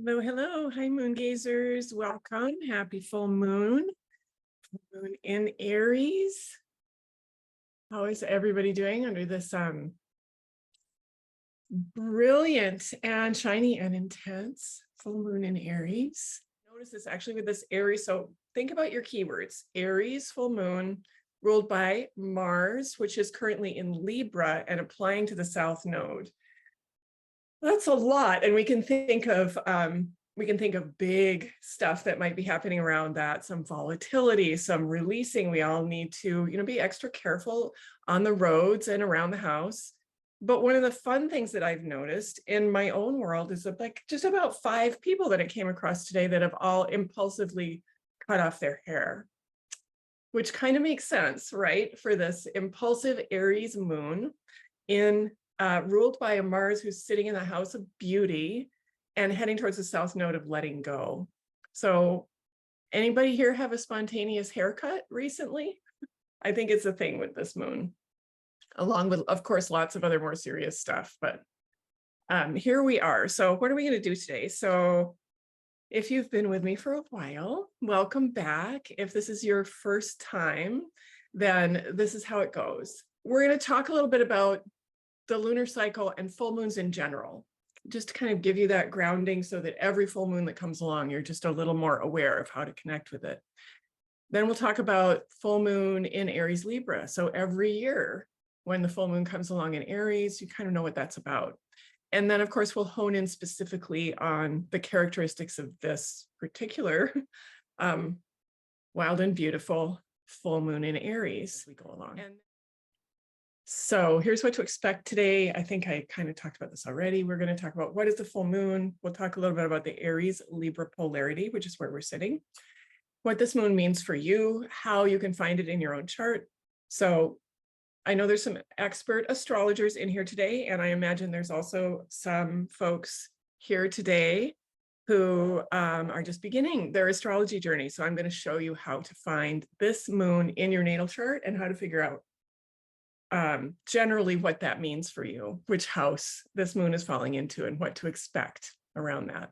Hello, hello. Hi, moon gazers. Welcome. Happy full moon. Full moon in Aries. How is everybody doing under this brilliant and shiny and intense full moon in Aries? Notice this actually with this Aries. So think about your keywords. Aries full moon ruled by Mars, which is currently in Libra and applying to the South Node. That's a lot, and we can think of big stuff that might be happening around that, some volatility, some releasing. We all need to, be extra careful on the roads and around the house. But one of the fun things that I've noticed in my own world is that like just about 5 people that I came across today that have all impulsively cut off their hair, which kind of makes sense, right? For this impulsive Aries moon in ruled by a Mars who's sitting in the house of beauty and heading towards the South Node of letting go. So anybody here have a spontaneous haircut recently? I think it's a thing with this moon, along with, of course, lots of other more serious stuff. But here we are. So what are we going to do today? So if you've been with me for a while, welcome back. If this is your first time, then this is how it goes. We're going to talk a little bit about the lunar cycle and full moons in general, just to kind of give you that grounding so that every full moon that comes along, you're just a little more aware of how to connect with it. Then we'll talk about full moon in Aries Libra. So every year when the full moon comes along in Aries, you kind of know what that's about. And then, of course, we'll hone in specifically on the characteristics of this particular wild and beautiful full moon in Aries as we go along. So here's what to expect today. I think I kind of talked about this already. We're going to talk about what is the full moon. We'll talk a little bit about the Aries Libra polarity, which is where we're sitting, what this moon means for you, how you can find it in your own chart. So I know there's some expert astrologers in here today, and I imagine there's also some folks here today who are just beginning their astrology journey. So I'm going to show you how to find this moon in your natal chart and how to figure out generally what that means for you, which house this moon is falling into and what to expect around that.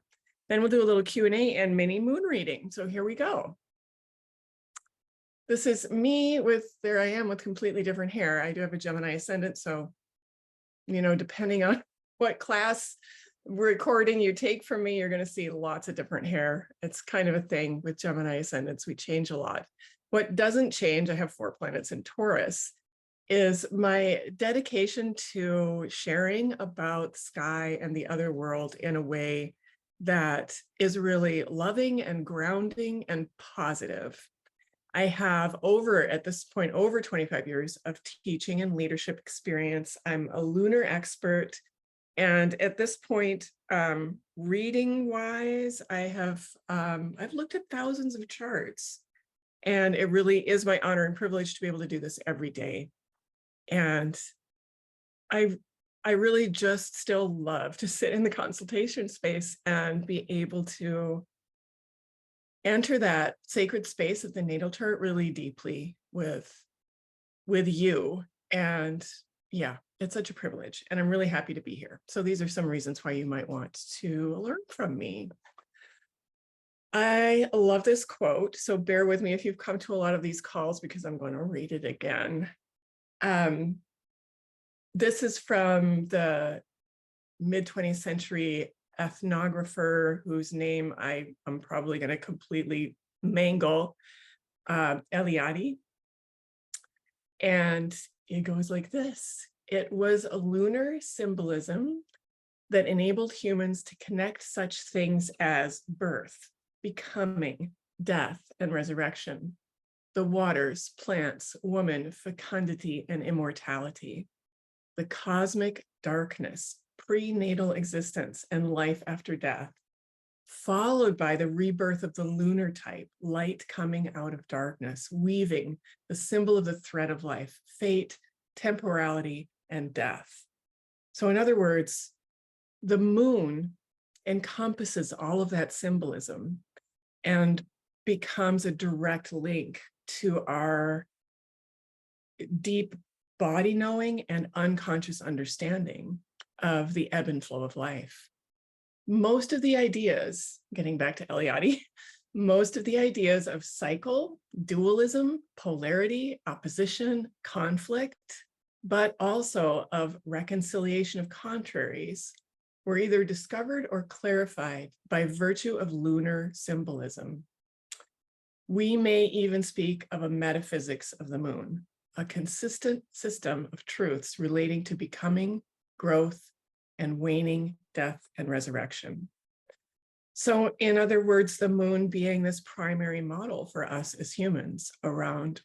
Then we'll do a little Q&A and mini moon reading. So here we go. This is me there I am with completely different hair. I do have a Gemini ascendant. So, depending on what class recording you take from me, you're going to see lots of different hair. It's kind of a thing with Gemini ascendants. We change a lot. What doesn't change, I have 4 planets in Taurus, is my dedication to sharing about the sky and the other world in a way that is really loving and grounding and positive. I have at this point, over 25 years of teaching and leadership experience. I'm a lunar expert. And at this point, reading wise, I've looked at thousands of charts, and it really is my honor and privilege to be able to do this every day. And I really just still love to sit in the consultation space and be able to enter that sacred space of the natal chart really deeply with you. And yeah, it's such a privilege. And I'm really happy to be here. So these are some reasons why you might want to learn from me. I love this quote. So bear with me if you've come to a lot of these calls, because I'm going to read it again. This is from the mid-20th century ethnographer whose name I'm probably going to completely mangle, Eliade. And it goes like this: it was a lunar symbolism that enabled humans to connect such things as birth, becoming, death, and resurrection, the waters, plants, woman, fecundity, and immortality, the cosmic darkness, prenatal existence, and life after death, followed by the rebirth of the lunar type, light coming out of darkness, weaving the symbol of the thread of life, fate, temporality, and death. So in other words, the moon encompasses all of that symbolism and becomes a direct link to our deep body knowing and unconscious understanding of the ebb and flow of life. most of the ideas, getting back to Eliade, most of the ideas of cycle, dualism, polarity, opposition, conflict, but also of reconciliation of contraries were either discovered or clarified by virtue of lunar symbolism. We may even speak of a metaphysics of the moon, a consistent system of truths relating to becoming, growth, and waning, death, and resurrection. So in other words, the moon being this primary model for us as humans around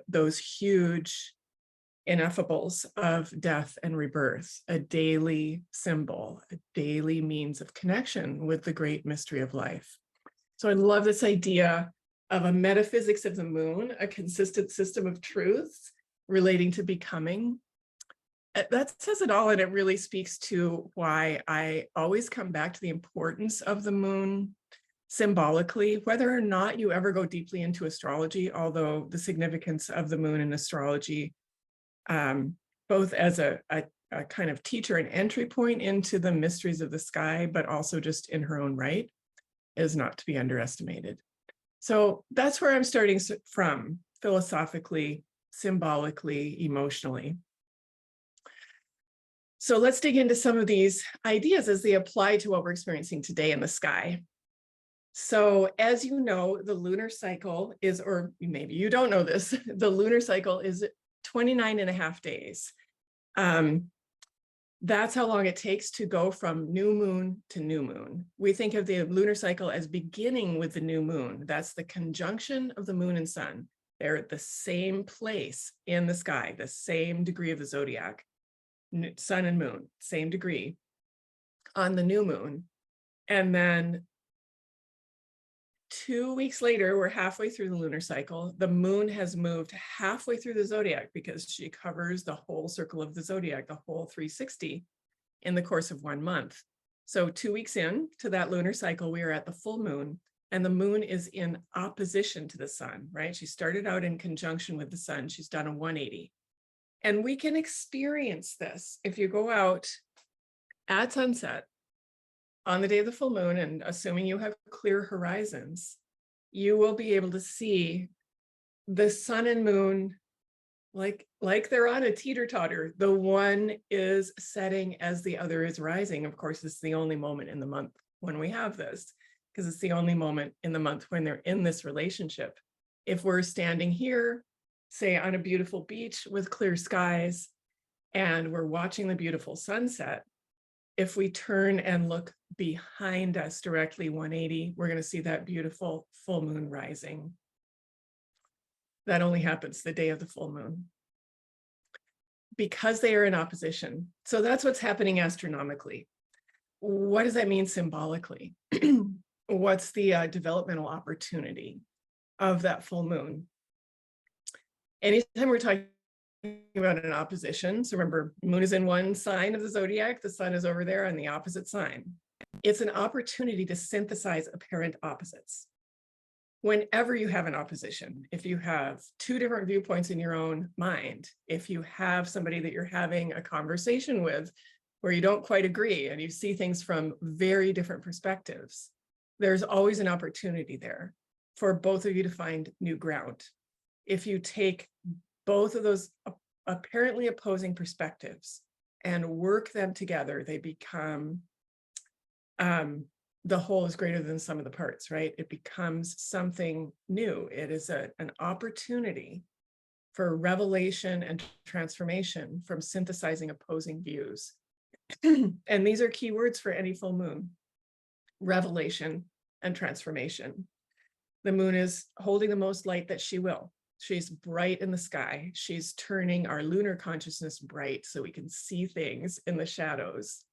those huge ineffables of death and rebirth, a daily symbol, a daily means of connection with the great mystery of life. So I love this idea of a metaphysics of the moon, a consistent system of truths relating to becoming. That says it all, and it really speaks to why I always come back to the importance of the moon symbolically, whether or not you ever go deeply into astrology, although the significance of the moon in astrology, both as a kind of teacher and entry point into the mysteries of the sky, but also just in her own right, is not to be underestimated. So that's where I'm starting from, philosophically, symbolically, emotionally. So let's dig into some of these ideas as they apply to what we're experiencing today in the sky. So as you know, the lunar cycle is, or maybe you don't know this, the lunar cycle is 29 and a half days. That's how long it takes to go from new moon to new moon. We think of the lunar cycle as beginning with the new moon. That's the conjunction of the moon and sun. They're at the same place in the sky, the same degree of the zodiac. Sun and moon, same degree on the new moon. And then 2 weeks later, we're halfway through the lunar cycle. The moon has moved halfway through the zodiac because she covers the whole circle of the zodiac, the whole 360 in the course of 1 month. So 2 weeks in to that lunar cycle, we are at the full moon, and the moon is in opposition to the sun, right? She started out in conjunction with the sun. She's done a 180. And we can experience this if you go out at sunset on the day of the full moon, and assuming you have clear horizons, you will be able to see the sun and moon like they're on a teeter-totter. The one is setting as the other is rising. Of course, it's the only moment in the month when we have this, because it's the only moment in the month when they're in this relationship. If we're standing here, say on a beautiful beach with clear skies, and we're watching the beautiful sunset, if we turn and look behind us directly 180, we're going to see that beautiful full moon rising. That only happens the day of the full moon, because they are in opposition. So that's what's happening astronomically. What does that mean symbolically? What's the developmental opportunity of that full moon? Anytime we're talking about an opposition, so remember, moon is in one sign of the zodiac, the sun is over there on the opposite sign. It's an opportunity to synthesize apparent opposites. Whenever you have an opposition, if you have two different viewpoints in your own mind, if you have somebody that you're having a conversation with where you don't quite agree and you see things from very different perspectives, there's always an opportunity there for both of you to find new ground. If you take both of those apparently opposing perspectives and work them together, they become the whole is greater than the sum of the parts, right? It becomes something new. It is an opportunity for revelation and transformation from synthesizing opposing views. And these are key words for any full moon: revelation and transformation. The moon is holding the most light that she will. She's bright in the sky. She's turning our lunar consciousness bright so we can see things in the shadows.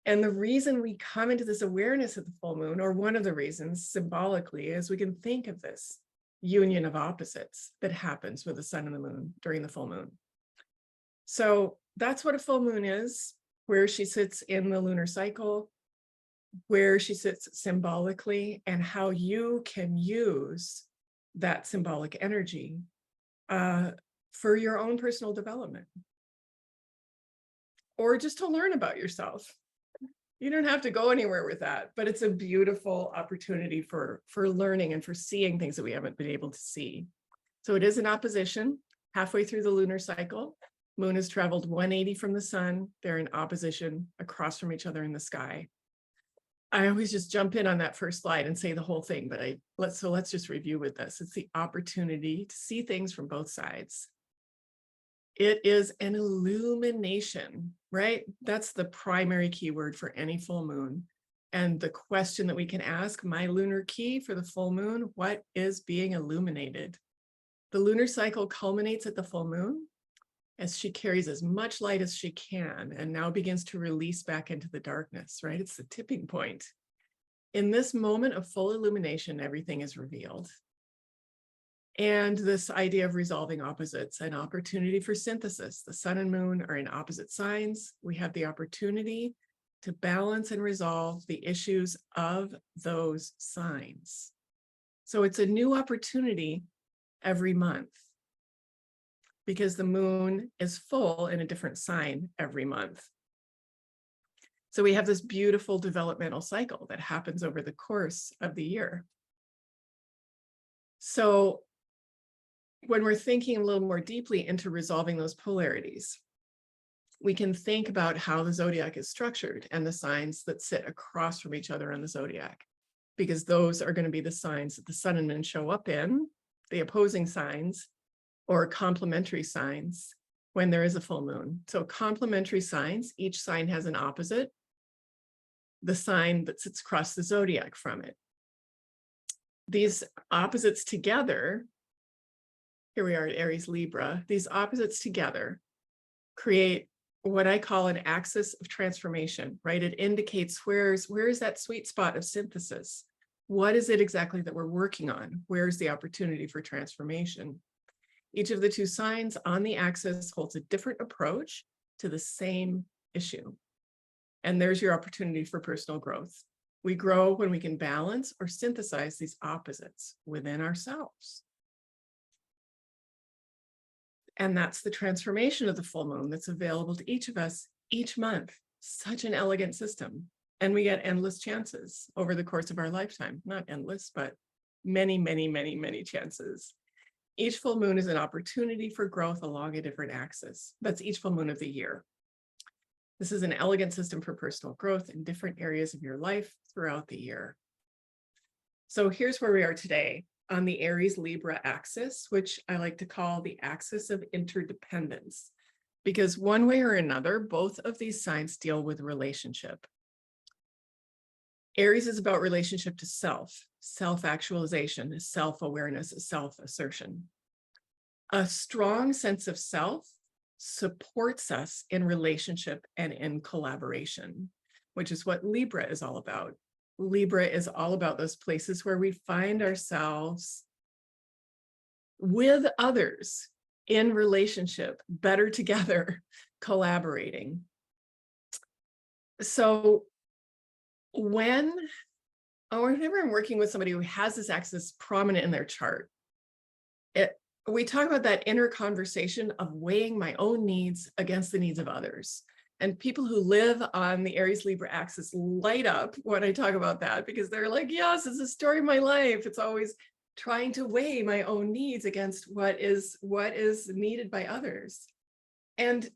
And the reason we come into this awareness of the full moon, or one of the reasons symbolically, is we can think of this union of opposites that happens with the sun and the moon during the full moon. So that's what a full moon is, where she sits in the lunar cycle, where she sits symbolically, and how you can use that symbolic energy for your own personal development, or just to learn about yourself. You don't have to go anywhere with that, but it's a beautiful opportunity for learning and for seeing things that we haven't been able to see. So it is an opposition halfway through the lunar cycle. Moon has traveled 180 from the sun. They're in opposition across from each other in the sky. I always just jump in on that first slide and say the whole thing, but let's just review with this. It's the opportunity to see things from both sides. It is an illumination, right? That's the primary keyword for any full moon. And the question that we can ask, my lunar key for the full moon, what is being illuminated? The lunar cycle culminates at the full moon as she carries as much light as she can and now begins to release back into the darkness, right? It's the tipping point. In this moment of full illumination, everything is revealed. And this idea of resolving opposites, an opportunity for synthesis. The sun and moon are in opposite signs. We have the opportunity to balance and resolve the issues of those signs. So it's a new opportunity every month because the moon is full in a different sign every month. So we have this beautiful developmental cycle that happens over the course of the year. So when we're thinking a little more deeply into resolving those polarities, we can think about how the zodiac is structured and the signs that sit across from each other on the zodiac, because those are going to be the signs that the sun and moon show up in, the opposing signs or complementary signs when there is a full moon. So complementary signs, each sign has an opposite, the sign that sits across the zodiac from it. These opposites together, here we are at Aries Libra, these opposites together create what I call an axis of transformation, right? It indicates where is that sweet spot of synthesis? What is it exactly that we're working on? Where's the opportunity for transformation? Each of the two signs on the axis holds a different approach to the same issue. And there's your opportunity for personal growth. We grow when we can balance or synthesize these opposites within ourselves. And that's the transformation of the full moon that's available to each of us each month. Such an elegant system. And we get endless chances over the course of our lifetime. Not endless, but many, many, many, many chances. Each full moon is an opportunity for growth along a different axis. That's each full moon of the year. This is an elegant system for personal growth in different areas of your life throughout the year. So here's where we are today on the Aries Libra axis, which I like to call the axis of interdependence, because one way or another, both of these signs deal with relationship. Aries is about relationship to self, self-actualization, self-awareness, self-assertion. A strong sense of self supports us in relationship and in collaboration, which is what Libra is all about. Libra is all about those places where we find ourselves with others in relationship, better together, collaborating. So whenever I'm working with somebody who has this axis prominent in their chart, we talk about that inner conversation of weighing my own needs against the needs of others. And people who live on the Aries Libra axis light up when I talk about that, because they're like, yes, it's a story of my life. It's always trying to weigh my own needs against what is needed by others. And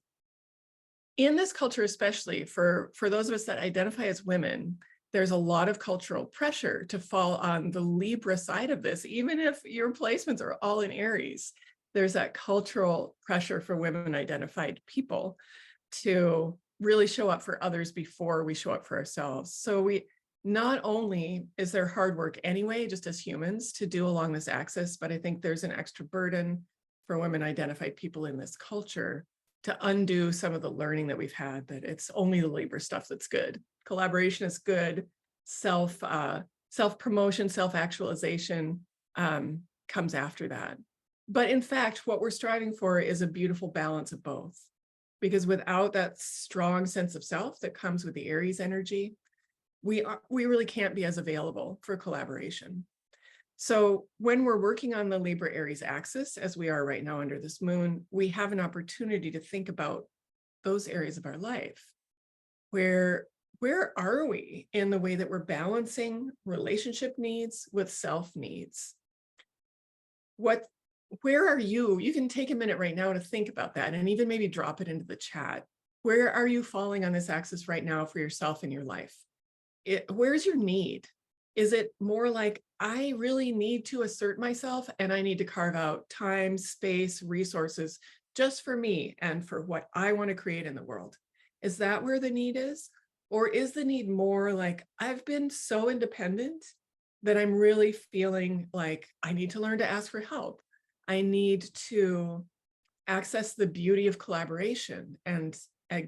in this culture, especially for those of us that identify as women, there's a lot of cultural pressure to fall on the Libra side of this. Even if your placements are all in Aries, there's that cultural pressure for women identified people to really show up for others before we show up for ourselves. So we not only is there hard work anyway, just as humans to do along this axis, but I think there's an extra burden for women identified people in this culture to undo some of the learning that we've had, that it's only the Libra stuff that's good. Collaboration is good. Self-promotion, self-actualization comes after that. But in fact, what we're striving for is a beautiful balance of both. Because without that strong sense of self that comes with the Aries energy, we really can't be as available for collaboration. So when we're working on the Libra Aries axis, as we are right now under this moon, we have an opportunity to think about those areas of our life where where are we in the way that we're balancing relationship needs with self needs? Where are you? You can take a minute right now to think about that and even maybe drop it into the chat. Where are you falling on this axis right now for yourself in your life? Where's your need? Is it more like, I really need to assert myself and I need to carve out time, space, resources just for me and for what I want to create in the world? Is that where the need is? Or is the need more like, I've been so independent that I'm really feeling like I need to learn to ask for help. I need to access the beauty of collaboration and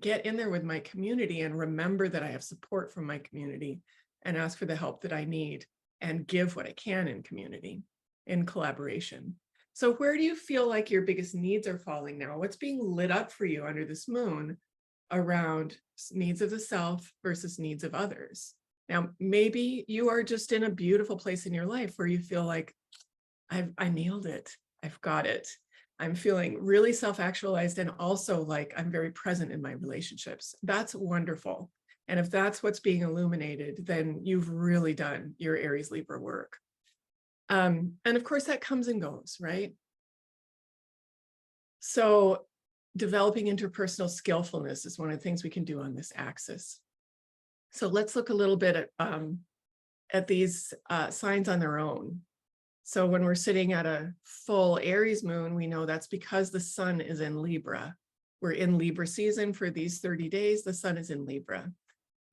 get in there with my community and remember that I have support from my community and ask for the help that I need and give what I can in community, in collaboration. So where do you feel like your biggest needs are falling now? What's being lit up for you under this moon around needs of the self versus needs of others? Now, maybe you are just in a beautiful place in your life where you feel like, I nailed it. I've got it. I'm feeling really self-actualized and also like I'm very present in my relationships. That's wonderful. And if that's what's being illuminated, then you've really done your Aries Libra work. And of course that comes and goes, right? So developing interpersonal skillfulness is one of the things we can do on this axis. So let's look a little bit at these signs on their own. So when we're sitting at a full Aries moon, we know that's because the sun is in Libra. We're in Libra season for these 30 days. The sun is in Libra.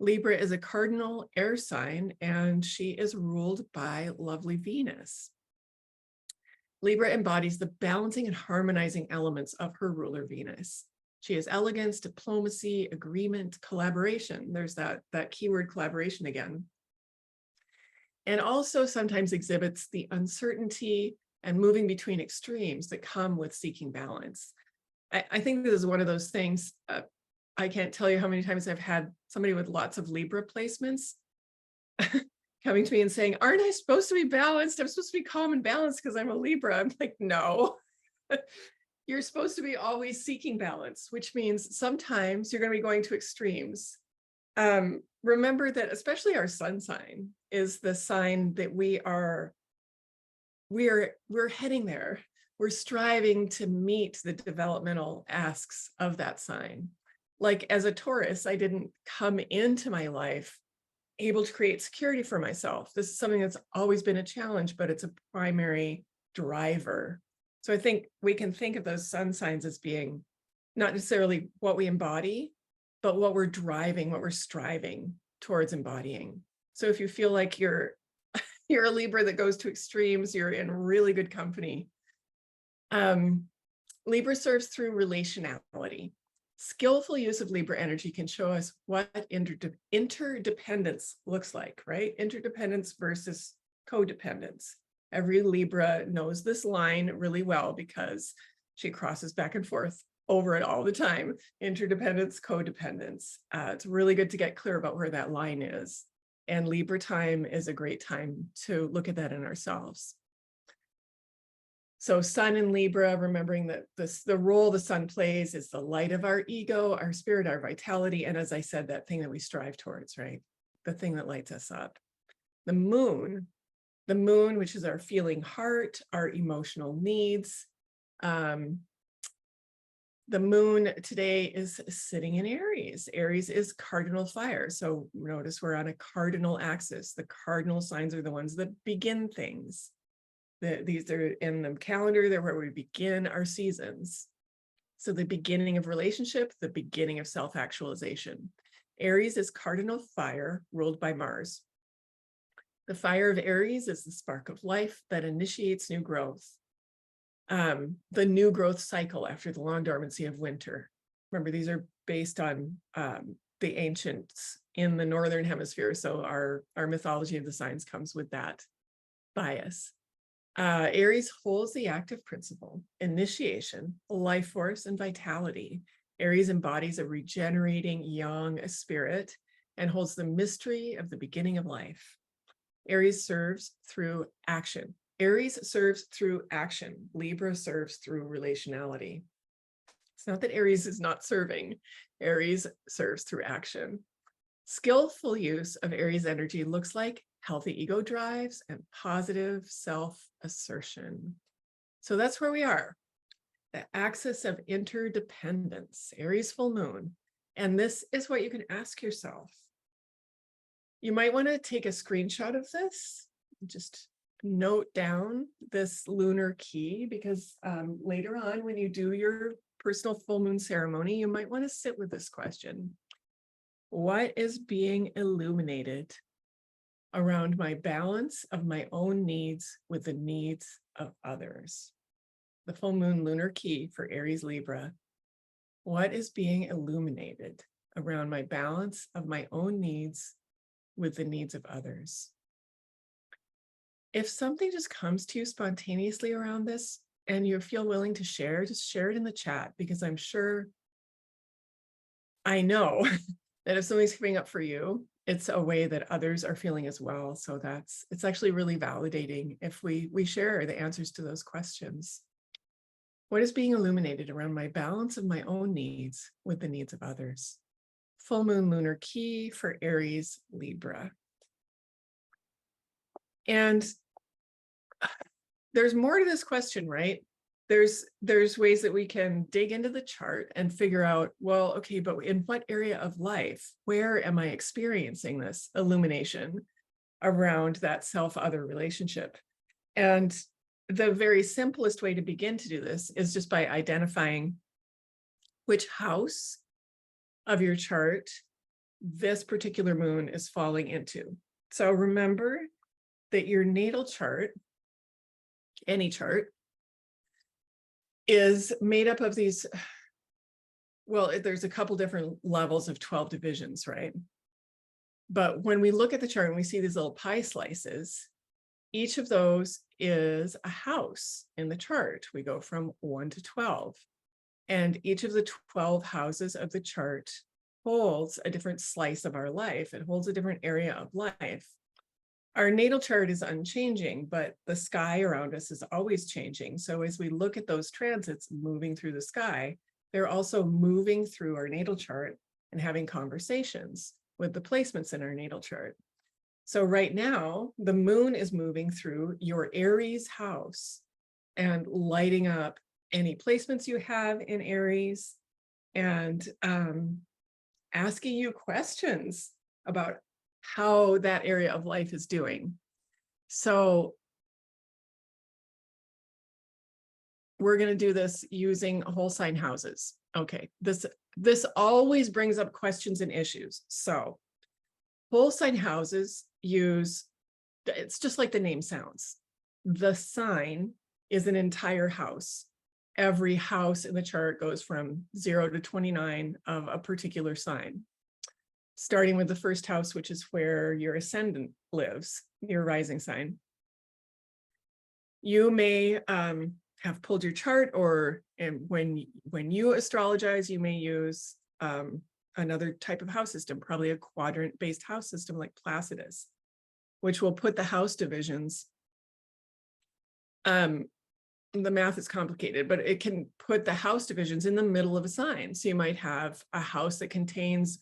Libra is a cardinal air sign, and she is ruled by lovely Venus. Libra embodies the balancing and harmonizing elements of her ruler Venus. She has elegance, diplomacy, agreement, collaboration. There's that keyword collaboration again. And also sometimes exhibits the uncertainty and moving between extremes that come with seeking balance. I think this is one of those things, I can't tell you how many times I've had somebody with lots of Libra placements coming to me and saying, aren't I supposed to be balanced? I'm supposed to be calm and balanced because I'm a Libra. I'm like, no. You're supposed to be always seeking balance, which means sometimes you're going to be going to extremes. Remember that especially our sun sign is the sign that we're heading there. We're striving to meet the developmental asks of that sign. Like as a Taurus, I didn't come into my life able to create security for myself. This is something that's always been a challenge, but it's a primary driver. So I think we can think of those sun signs as being not necessarily what we embody, but what we're driving, what we're striving towards embodying. So if you feel like you're a Libra that goes to extremes, you're in really good company. Libra serves through relationality. Skillful use of Libra energy can show us what interdependence looks like, right? Interdependence versus codependence. Every Libra knows this line really well because she crosses back and forth over it all the time. Interdependence, codependence. It's really good to get clear about where that line is. And Libra time is a great time to look at that in ourselves. So sun in Libra, remembering that the role the sun plays is the light of our ego, our spirit, our vitality. And as I said, that thing that we strive towards, right? The thing that lights us up. The moon, which is our feeling heart, our emotional needs. The moon today is sitting in Aries. Aries is cardinal fire. So notice we're on a cardinal axis. The cardinal signs are the ones that begin things. These are in the calendar, they're where we begin our seasons. So the beginning of relationship, the beginning of self-actualization. Aries is cardinal fire ruled by Mars. The fire of Aries is the spark of life that initiates new growth. The new growth cycle after the long dormancy of winter. Remember, these are based on the ancients in the Northern Hemisphere. So our mythology of the signs comes with that bias. Aries holds the active principle, initiation, life force, and vitality. Aries embodies a regenerating young spirit and holds the mystery of the beginning of life. Aries serves through action. Aries serves through action. Libra serves through relationality. It's not that Aries is not serving. Aries serves through action. Skillful use of Aries energy looks like healthy ego drives and positive self-assertion. So that's where we are. The axis of interdependence, Aries full moon. And this is what you can ask yourself. You might want to take a screenshot of this, just note down this lunar key, because later on when you do your personal full moon ceremony, you might want to sit with this question. What is being illuminated around my balance of my own needs with the needs of others? The full moon lunar key for Aries Libra. What is being illuminated around my balance of my own needs with the needs of others? If something just comes to you spontaneously around this and you feel willing to share, just share it in the chat, because I'm sure, I know that if something's coming up for you, it's a way that others are feeling as well. So it's actually really validating if we share the answers to those questions. What is being illuminated around my balance of my own needs with the needs of others? Full moon lunar key for Aries Libra. And there's more to this question, right? There's ways that we can dig into the chart and figure out, well, okay, but in what area of life, where am I experiencing this illumination around that self-other relationship? And the very simplest way to begin to do this is just by identifying which house of your chart this particular moon is falling into. So remember that your natal chart, any chart, is made up of these, well, there's a couple different levels of 12 divisions, right? But when we look at the chart and we see these little pie slices, each of those is a house in the chart. We go from 1 to 12. And each of the 12 houses of the chart holds a different slice of our life. It holds a different area of life. Our natal chart is unchanging, but the sky around us is always changing. So as we look at those transits moving through the sky, they're also moving through our natal chart and having conversations with the placements in our natal chart. So right now, the moon is moving through your Aries house and lighting up any placements you have in Aries and asking you questions about how that area of life is doing. So we're going to do this using whole sign houses. Okay, this always brings up questions and issues. So whole sign houses use, it's just like the name sounds. The sign is an entire house. Every house in the chart goes from 0 to 29 of a particular sign, starting with the first house, which is where your ascendant lives, your rising sign. You may have pulled your chart, or when you astrologize, you may use another type of house system, probably a quadrant-based house system like Placidus, which will put the house divisions. The math is complicated, but it can put the house divisions in the middle of a sign. So you might have a house that contains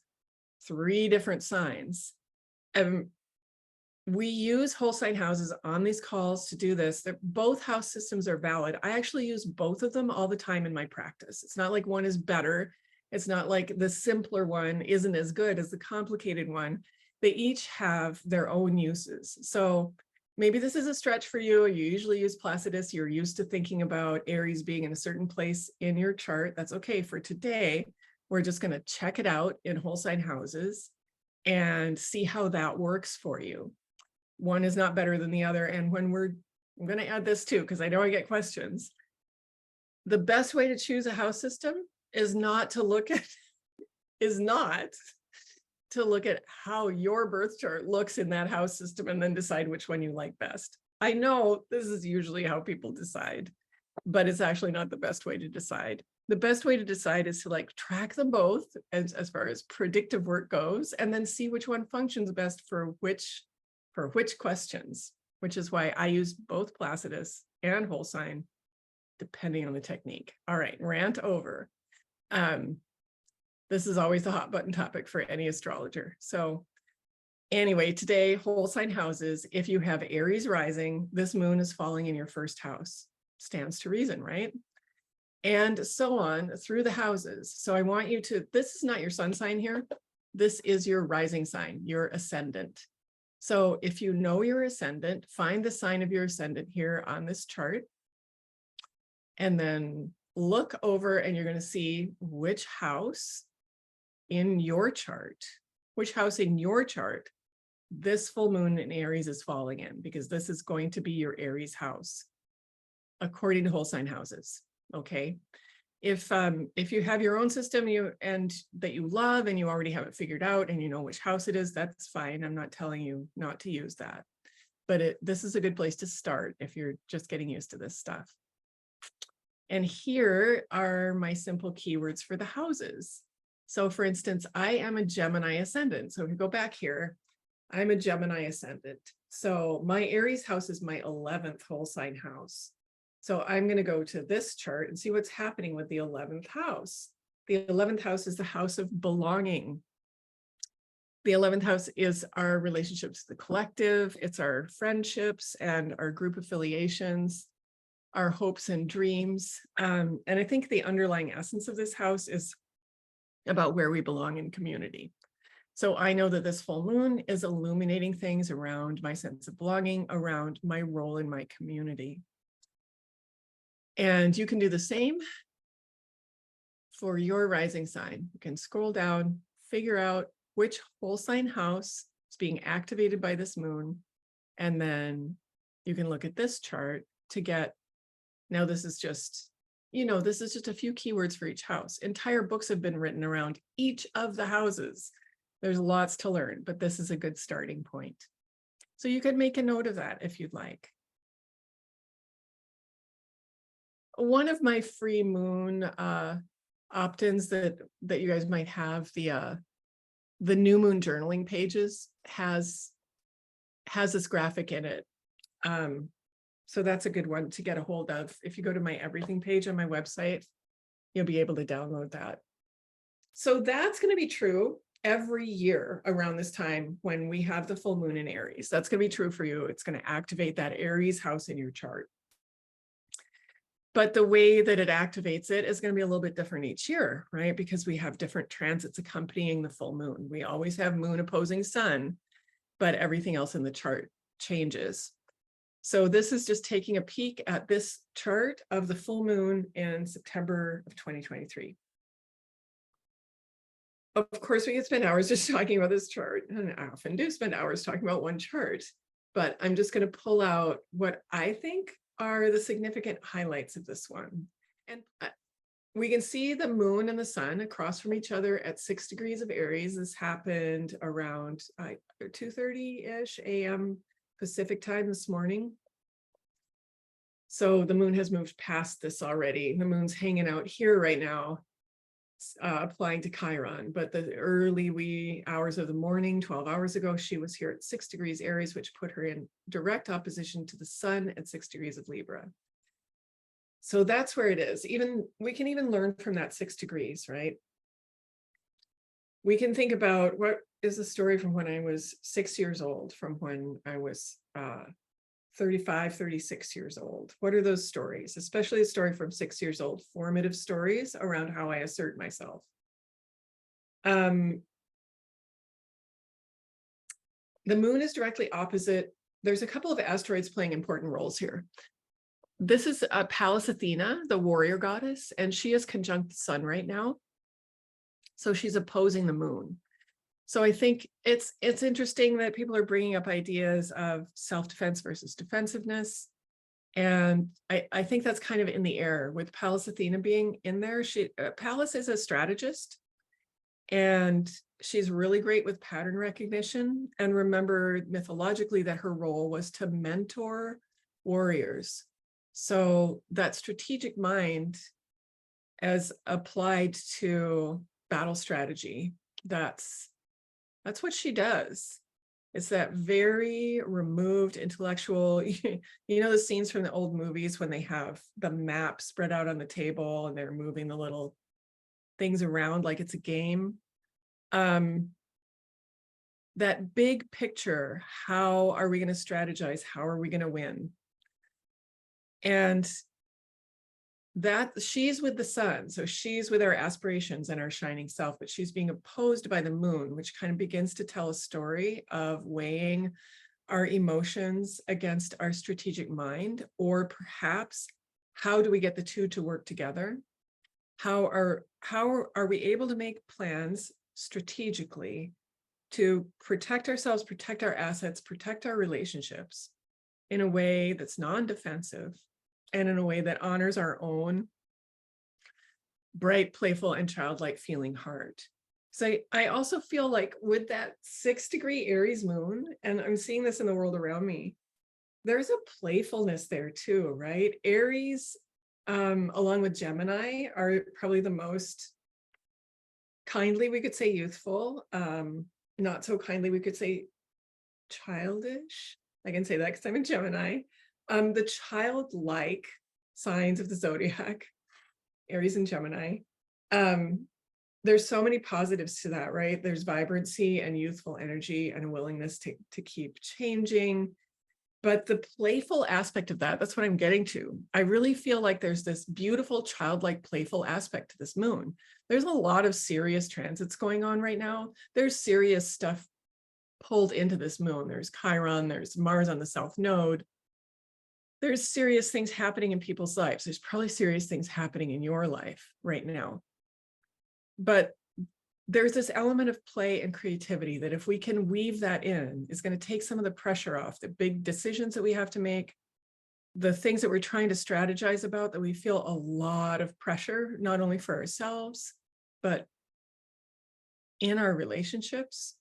3 different signs. We use whole sign houses on these calls to do this. Both house systems are valid. I actually use both of them all the time in my practice. It's not like one is better. It's not like the simpler one isn't as good as the complicated one. They each have their own uses. So maybe this is a stretch for you. You usually use Placidus. You're used to thinking about Aries being in a certain place in your chart. That's okay. For today, we're just going to check it out in whole sign houses and see how that works for you. One is not better than the other. And I'm going to add this too, because I know I get questions. The best way to choose a house system is not to look at how your birth chart looks in that house system and then decide which one you like best. I know this is usually how people decide, but it's actually not the best way to decide. The best way to decide is to track them both as far as predictive work goes, and then see which one functions best for which questions, which is why I use both Placidus and whole sign, depending on the technique. All right, rant over. This is always a hot button topic for any astrologer. So anyway, today, whole sign houses, if you have Aries rising, this moon is falling in your first house. Stands to reason, right? And so on through the houses. So I want you to, this is not your sun sign here. This is your rising sign, your ascendant. So if you know your ascendant, find the sign of your ascendant here on this chart. And then look over and you're going to see which house in your chart, this full moon in Aries is falling in, because this is going to be your Aries house, according to whole sign houses. Okay. If you have your own system that you love and you already have it figured out and you know which house it is, that's fine. I'm not telling you not to use that, but this is a good place to start if you're just getting used to this stuff. And here are my simple keywords for the houses. So for instance, I am a Gemini ascendant. So if you go back here, I'm a Gemini ascendant. So my Aries house is my 11th whole sign house. So I'm going to go to this chart and see what's happening with the 11th house. The 11th house is the house of belonging. The 11th house is our relationships to the collective. It's our friendships and our group affiliations, our hopes and dreams. And I think the underlying essence of this house is about where we belong in community. So I know that this full moon is illuminating things around my sense of belonging, around my role in my community. And you can do the same for your rising sign. You can scroll down, figure out which whole sign house is being activated by this moon. And then you can look at this chart to get, now this is just, this is just a few keywords for each house. Entire books have been written around each of the houses. There's lots to learn, but this is a good starting point. So you could make a note of that if you'd like. One of my free moon opt-ins that you guys might have, the new moon journaling pages has this graphic in it. So that's a good one to get a hold of. If you go to my everything page on my website, you'll be able to download that. So that's going to be true every year around this time when we have the full moon in Aries. That's going to be true for you. It's going to activate that Aries house in your chart. But the way that it activates it is going to be a little bit different each year, right? Because we have different transits accompanying the full moon. We always have moon opposing sun, but everything else in the chart changes. So this is just taking a peek at this chart of the full moon in September of 2023. Of course, we could spend hours just talking about this chart, and I often do spend hours talking about one chart, but I'm just going to pull out what I think are the significant highlights of this one. And we can see the moon and the sun across from each other at 6 degrees of Aries. This happened around 2:30-ish a.m. Pacific time this morning. So the moon has moved past this already. The moon's hanging out here right now, applying to Chiron, but the early wee hours of the morning, 12 hours ago, she was here at 6 degrees Aries, which put her in direct opposition to the sun at 6 degrees of Libra. So that's where it is. We can even learn from that 6 degrees, right? We can think about what is the story from when I was 6 years old, from when I was 35, 36 years old. What are those stories? Especially a story from 6 years old, formative stories around how I assert myself. The moon is directly opposite. There's a couple of asteroids playing important roles here. This is Pallas Athena, the warrior goddess, and she is conjunct the sun right now. So she's opposing the moon. So I think it's interesting that people are bringing up ideas of self-defense versus defensiveness. And I think that's kind of in the air with Pallas Athena being in there. Pallas is a strategist, and she's really great with pattern recognition. And remember mythologically that her role was to mentor warriors. So that strategic mind as applied to battle strategy, that's what she does. It's that very removed intellectual, the scenes from the old movies when they have the map spread out on the table and they're moving the little things around like it's a game. That big picture, how are we going to strategize? How are we going to win? And that she's with the sun, so she's with our aspirations and our shining self, but she's being opposed by the moon, which kind of begins to tell a story of weighing our emotions against our strategic mind, or perhaps how do we get the two to work together? How are we able to make plans strategically to protect ourselves, protect our assets, protect our relationships in a way that's non-defensive and in a way that honors our own bright, playful, and childlike feeling heart. So I also feel like with that 6-degree Aries moon, and I'm seeing this in the world around me, there's a playfulness there too, right? Aries, along with Gemini, are probably the most kindly, we could say youthful, not so kindly, we could say childish. I can say that because I'm a Gemini. The childlike signs of the zodiac, Aries and Gemini. There's so many positives to that, right? There's vibrancy and youthful energy and a willingness to keep changing. But the playful aspect of that, that's what I'm getting to. I really feel like there's this beautiful childlike playful aspect to this moon. There's a lot of serious transits going on right now. There's serious stuff pulled into this moon. There's Chiron, there's Mars on the South Node. There's serious things happening in people's lives. There's probably serious things happening in your life right now. But there's this element of play and creativity that if we can weave that in, is going to take some of the pressure off the big decisions that we have to make, the things that we're trying to strategize about, that we feel a lot of pressure, not only for ourselves, but in our relationships.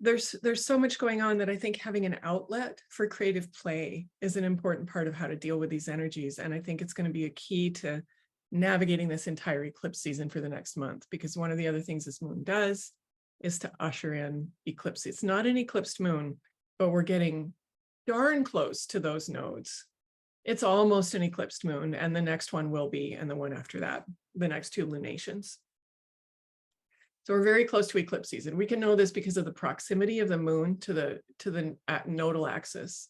There's so much going on that I think having an outlet for creative play is an important part of how to deal with these energies. And I think it's going to be a key to navigating this entire eclipse season for the next month, because one of the other things this moon does is to usher in eclipse. It's not an eclipsed moon, but we're getting darn close to those nodes. It's almost an eclipsed moon, and the next one will be, and the one after that, the next two lunations. So we're very close to eclipse season. We can know this because of the proximity of the moon to the nodal axis.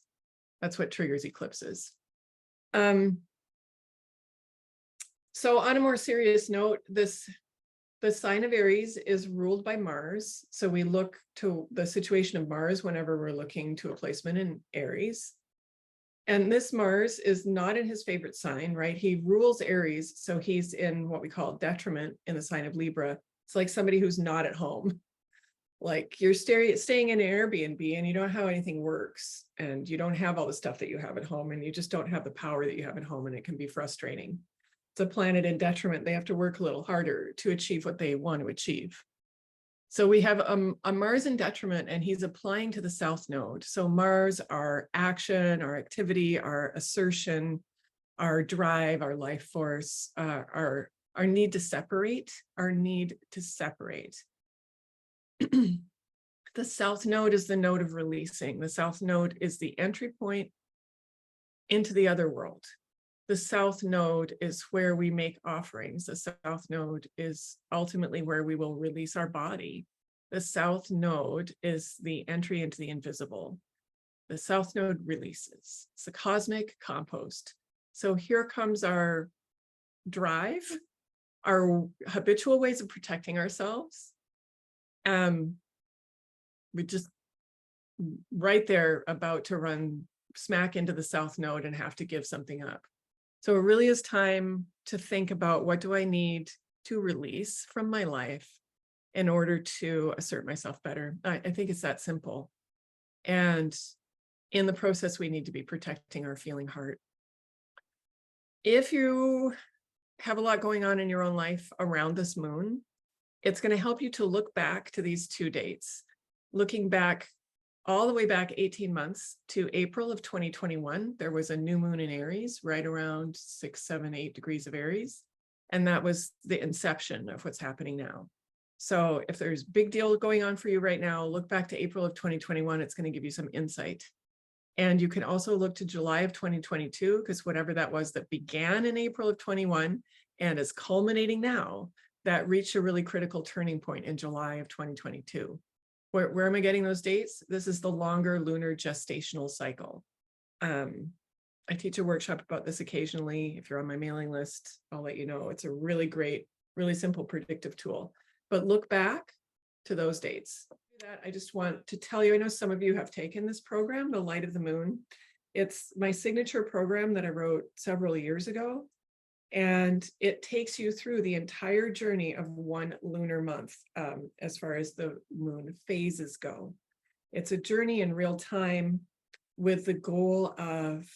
That's what triggers eclipses. So on a more serious note, the sign of Aries is ruled by Mars. So we look to the situation of Mars whenever we're looking to a placement in Aries. And this Mars is not in his favorite sign, right? He rules Aries, so he's in what we call detriment in the sign of Libra. It's like somebody who's not at home. Like you're staying in an Airbnb and you don't know how anything works, and you don't have all the stuff that you have at home, and you just don't have the power that you have at home, and it can be frustrating. It's a planet in detriment. They have to work a little harder to achieve what they want to achieve. So we have a Mars in detriment, and he's applying to the South Node. So Mars, our action, our activity, our assertion, our drive, our life force, our need to separate, The South Node is the node of releasing. The South Node is the entry point into the other world. The South Node is where we make offerings. The South Node is ultimately where we will release our body. The South Node is the entry into the invisible. The South Node releases. It's the cosmic compost. So here comes our drive, our habitual ways of protecting ourselves. We just right there about to run smack into the South Node and have to give something up. So it really is time to think about, what do I need to release from my life in order to assert myself better? I think it's that simple. And in the process, we need to be protecting our feeling heart. If you have a lot going on in your own life around this moon, it's going to help you to look back to these 2 dates, looking back all the way back 18 months to April of 2021. There was a new moon in Aries, right around 6, 7, 8 degrees of Aries. And that was the inception of what's happening now. So if there's a big deal going on for you right now, look back to April of 2021. It's going to give you some insight. And you can also look to July of 2022, because whatever that was that began in April of 21 and is culminating now, that reached a really critical turning point in July of 2022. Where am I getting those dates? This is the longer lunar gestational cycle. I teach a workshop about this occasionally. If you're on my mailing list, I'll let you know. It's a really great, really simple predictive tool. But look back to those dates. That I just want to tell you, I know some of you have taken this program, The Light of the Moon. It's my signature program that I wrote several years ago. And it takes you through the entire journey of one lunar month as far as the moon phases go. It's a journey in real time with the goal of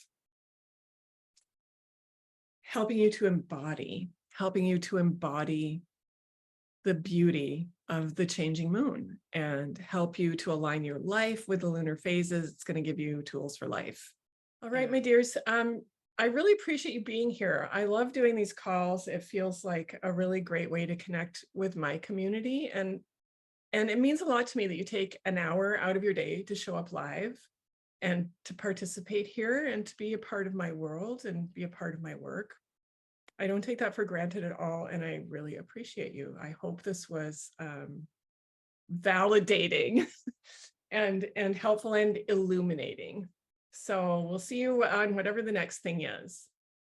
helping you to embody the beauty of the changing moon and help you to align your life with the lunar phases. It's going to give you tools for life. All right, my dears. I really appreciate you being here. I love doing these calls. It feels like a really great way to connect with my community. And it means a lot to me that you take an hour out of your day to show up live and to participate here and to be a part of my world and be a part of my work. I don't take that for granted at all. And I really appreciate you. I hope this was validating and helpful and illuminating. So we'll see you on whatever the next thing is.